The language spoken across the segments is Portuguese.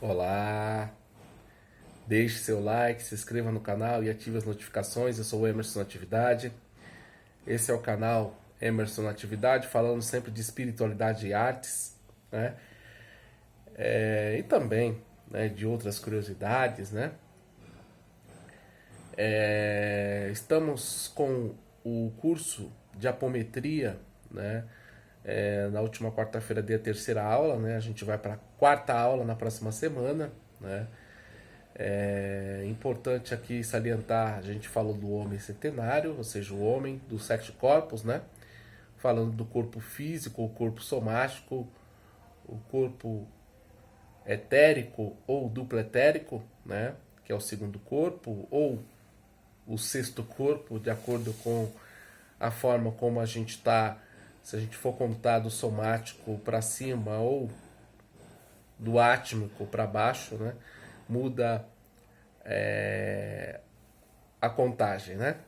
Olá, deixe seu like, se inscreva no canal e ative as notificações. Eu sou o Emerson Natividade. Esse é o canal Emerson Natividade, falando sempre de espiritualidade e artes, né? E também, né, de outras curiosidades, né? Estamos com o curso de apometria, né? Na última quarta-feira dei a terceira aula, né? A gente vai para a quarta aula na próxima semana, né? É importante aqui salientar, a gente falou do homem centenário, ou seja, o homem dos sete corpos, né? Falando do corpo físico, o corpo somático, o corpo etérico ou duplo etérico, né? Que é o segundo corpo, ou o sexto corpo, de acordo com a forma como a gente está, se a gente for contar do somático para cima ou do átmico para baixo, né? Muda a contagem, né?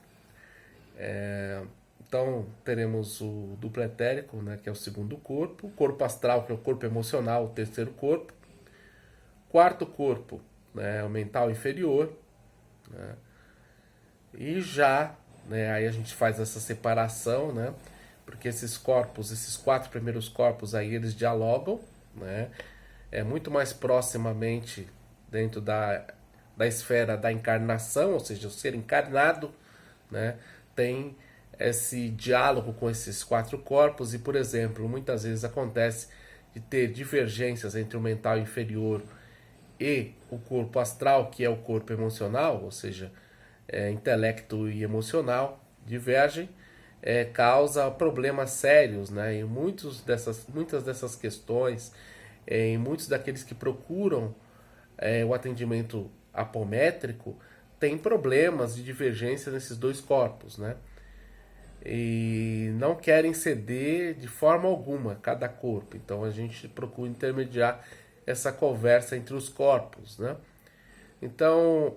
Então teremos o duplo etérico, né, que é o segundo corpo, o corpo astral, que é o corpo emocional, o terceiro corpo, quarto corpo, né, o mental inferior, né, e já, né, aí a gente faz essa separação, né, porque esses corpos, esses quatro primeiros corpos aí, eles dialogam, né, muito mais proximamente dentro da esfera da encarnação, ou seja, o ser encarnado, né, tem esse diálogo com esses quatro corpos e, por exemplo, muitas vezes acontece de ter divergências entre o mental inferior e o corpo astral, que é o corpo emocional, ou seja, intelecto e emocional, divergem, causa problemas sérios, né? E muitas dessas questões, em muitos daqueles que procuram o atendimento apométrico, tem problemas de divergência nesses dois corpos, né? E não querem ceder de forma alguma cada corpo. Então a gente procura intermediar essa conversa entre os corpos, né? Então,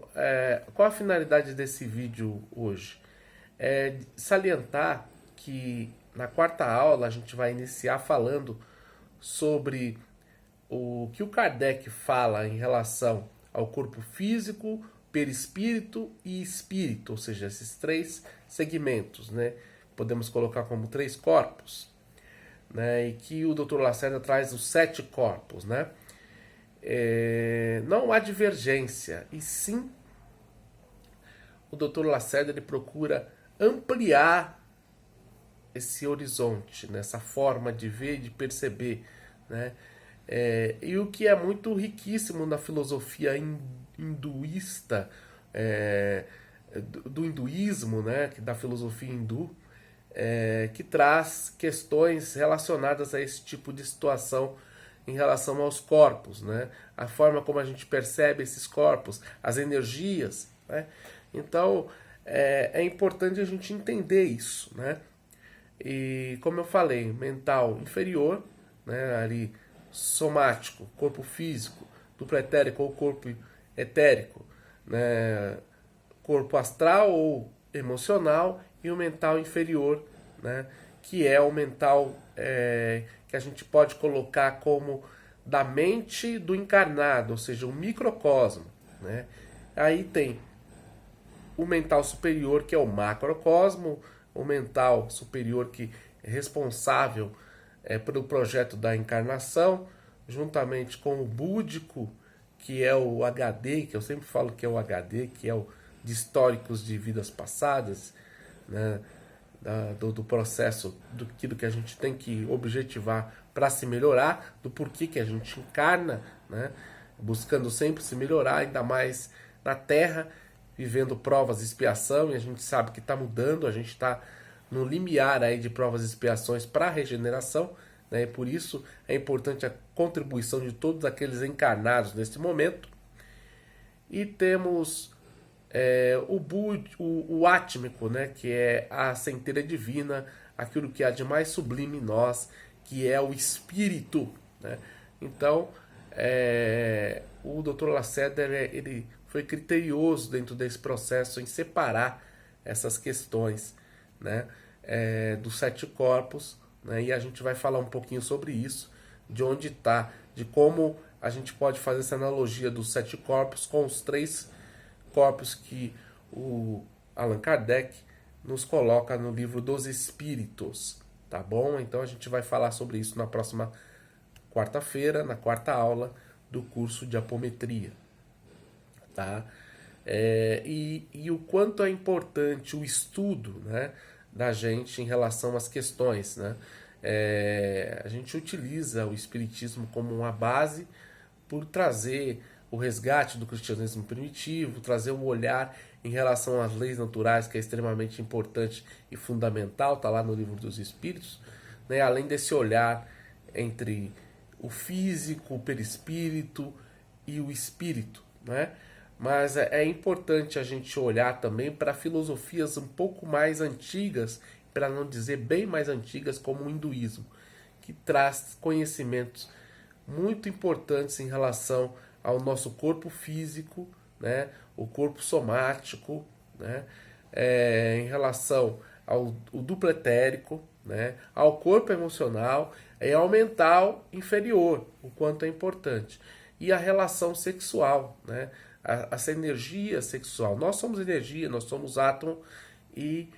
qual a finalidade desse vídeo hoje? É salientar que na quarta aula a gente vai iniciar falando sobre o que o Kardec fala em relação ao corpo físico, perispírito e espírito, ou seja, esses três segmentos, né? Podemos colocar como três corpos, né? E que o Dr. Lacerda traz os sete corpos, né? Não há divergência, e sim o Dr. Lacerda ele procura ampliar esse horizonte, nessa forma de ver e de perceber, né? E o que é muito riquíssimo na filosofia hinduísta, do hinduísmo, né? Da filosofia hindu, que traz questões relacionadas a esse tipo de situação em relação aos corpos, né? A forma como a gente percebe esses corpos, as energias, né? Então é importante a gente entender isso, né? E como eu falei, mental inferior, né? Ali somático, corpo físico, duplo etérico ou corpo etérico, né? Corpo astral ou emocional e o mental inferior, né? Que é o mental que a gente pode colocar como da mente do encarnado, ou seja, o microcosmo, né? Aí tem o mental superior, que é o macrocosmo, o mental superior que é responsável pelo projeto da encarnação, juntamente com o búdico, que é o HD, que eu sempre falo que é o HD, que é o de históricos de vidas passadas, né? Do processo, do que a gente tem que objetivar para se melhorar, do porquê que a gente encarna, né? Buscando sempre se melhorar, ainda mais na Terra, vivendo provas e expiação, e a gente sabe que está mudando, a gente está no limiar aí de provas e expiações para a regeneração, né? E por isso é importante a contribuição de todos aqueles encarnados neste momento. E temos o átmico, né? Que é a centelha divina, aquilo que há de mais sublime em nós, que é o espírito, né? Então, o Dr. Lacerda ele foi criterioso dentro desse processo em separar essas questões, né? Dos sete corpos, né? E a gente vai falar um pouquinho sobre isso, de onde está, de como a gente pode fazer essa analogia dos 7 corpos com os 3 corpos que o Allan Kardec nos coloca no livro dos Espíritos, tá bom? Então a gente vai falar sobre isso na próxima quarta-feira, na quarta aula do curso de apometria, tá? E o quanto é importante o estudo, né, da gente em relação às questões, né? A gente utiliza o Espiritismo como uma base por trazer o resgate do cristianismo primitivo, trazer um olhar em relação às leis naturais, que é extremamente importante e fundamental, está lá no Livro dos Espíritos, né? Além desse olhar entre o físico, o perispírito e o espírito, né? Mas é importante a gente olhar também para filosofias um pouco mais antigas, para não dizer bem mais antigas, como o hinduísmo, que traz conhecimentos muito importantes em relação ao nosso corpo físico, né, o corpo somático, né, em relação ao duplo etérico, né, ao corpo emocional e ao mental inferior, o quanto é importante. E a relação sexual, né, essa energia sexual. Nós somos energia, nós somos átomo, e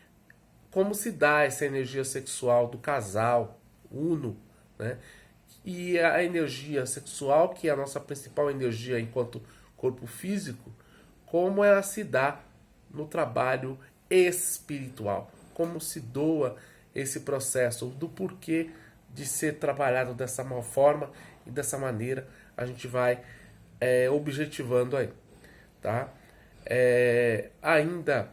como se dá essa energia sexual do casal uno, né? E a energia sexual, que é a nossa principal energia enquanto corpo físico, como ela se dá no trabalho espiritual, como se doa esse processo, do porquê de ser trabalhado dessa forma e dessa maneira a gente vai objetivando aí, tá? Ainda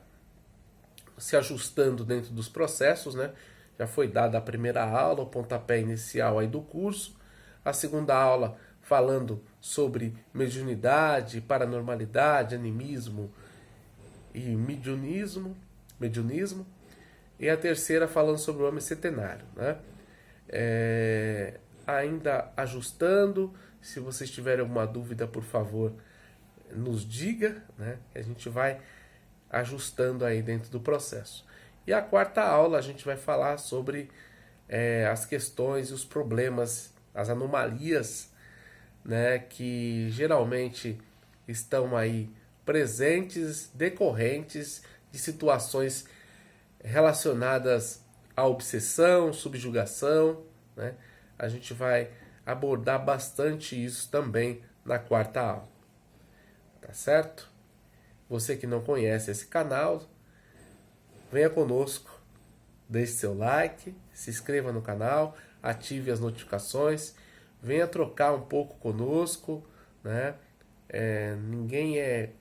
se ajustando dentro dos processos, né? Já foi dada a primeira aula, o pontapé inicial aí do curso. A segunda aula falando sobre mediunidade, paranormalidade, animismo e mediunismo. E a terceira falando sobre o homem centenário, né? Ainda ajustando. Se vocês tiverem alguma dúvida, por favor, nos diga, né? A gente vai ajustando aí dentro do processo. E a quarta aula a gente vai falar sobre as questões e os problemas, as anomalias, né, que geralmente estão aí presentes, decorrentes de situações relacionadas à obsessão, subjugação, né? A gente vai abordar bastante isso também na quarta aula, tá certo? Você que não conhece esse canal, venha conosco, deixe seu like, se inscreva no canal, ative as notificações, venha trocar um pouco conosco, né? Ninguém é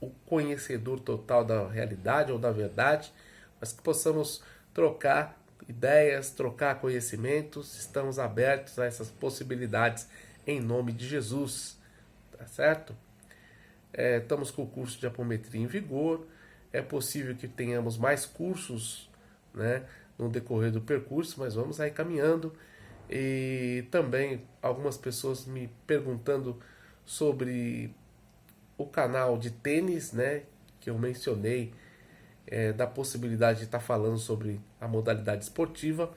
o conhecedor total da realidade ou da verdade, mas que possamos trocar ideias, trocar conhecimentos, estamos abertos a essas possibilidades em nome de Jesus, tá certo? Estamos com o curso de apometria em vigor. É possível que tenhamos mais cursos, né, no decorrer do percurso, mas vamos aí caminhando. E também algumas pessoas me perguntando sobre o canal de tênis, né, que eu mencionei, da possibilidade de estar falando sobre a modalidade esportiva.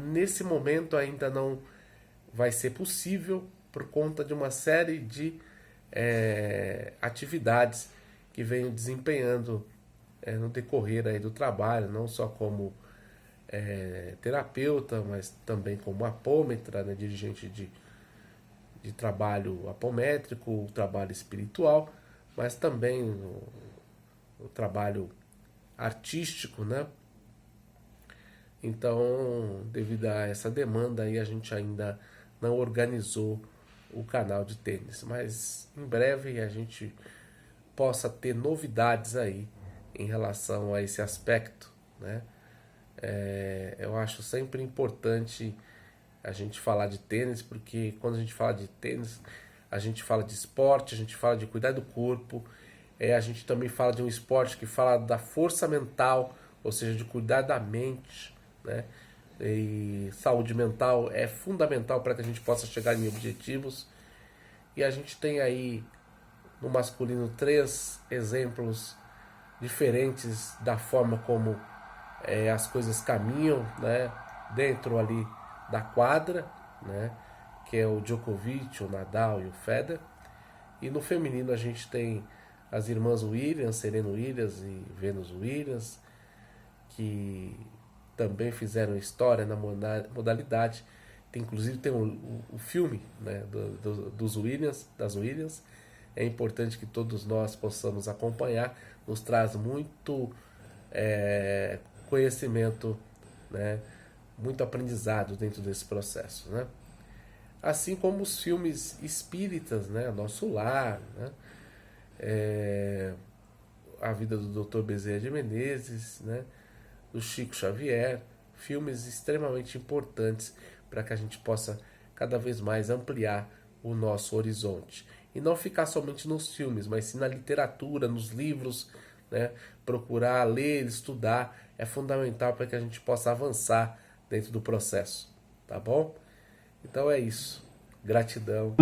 Nesse momento ainda não vai ser possível por conta de uma série de atividades que venho desempenhando no decorrer aí do trabalho, não só como terapeuta, mas também como apômetra, né, dirigente de trabalho apométrico, o trabalho espiritual, mas também o trabalho artístico, né? Então, devido a essa demanda aí, a gente ainda não organizou o canal de tênis, mas em breve a gente possa ter novidades aí em relação a esse aspecto, né? Eu acho sempre importante a gente falar de tênis, porque quando a gente fala de tênis, a gente fala de esporte, a gente fala de cuidar do corpo, a gente também fala de um esporte que fala da força mental, ou seja, de cuidar da mente, né? E saúde mental é fundamental para que a gente possa chegar em objetivos. E a gente tem aí no masculino 3 exemplos diferentes da forma como as coisas caminham, né, dentro ali da quadra, né? que é o Djokovic, o Nadal e o Federer. E no feminino a gente tem as irmãs Williams, Serena Williams e Venus Williams, que também fizeram história na modalidade. Inclusive tem o filme, né, dos Williams, das Williams. É importante que todos nós possamos acompanhar. Nos traz muito conhecimento, né, muito aprendizado dentro desse processo, né? Assim como os filmes espíritas, né, Nosso Lar, né, a vida do Dr. Bezerra de Menezes, né, do Chico Xavier, filmes extremamente importantes para que a gente possa cada vez mais ampliar o nosso horizonte. E não ficar somente nos filmes, mas sim na literatura, nos livros, né? Procurar ler, estudar é fundamental para que a gente possa avançar dentro do processo, tá bom? Então é isso. Gratidão.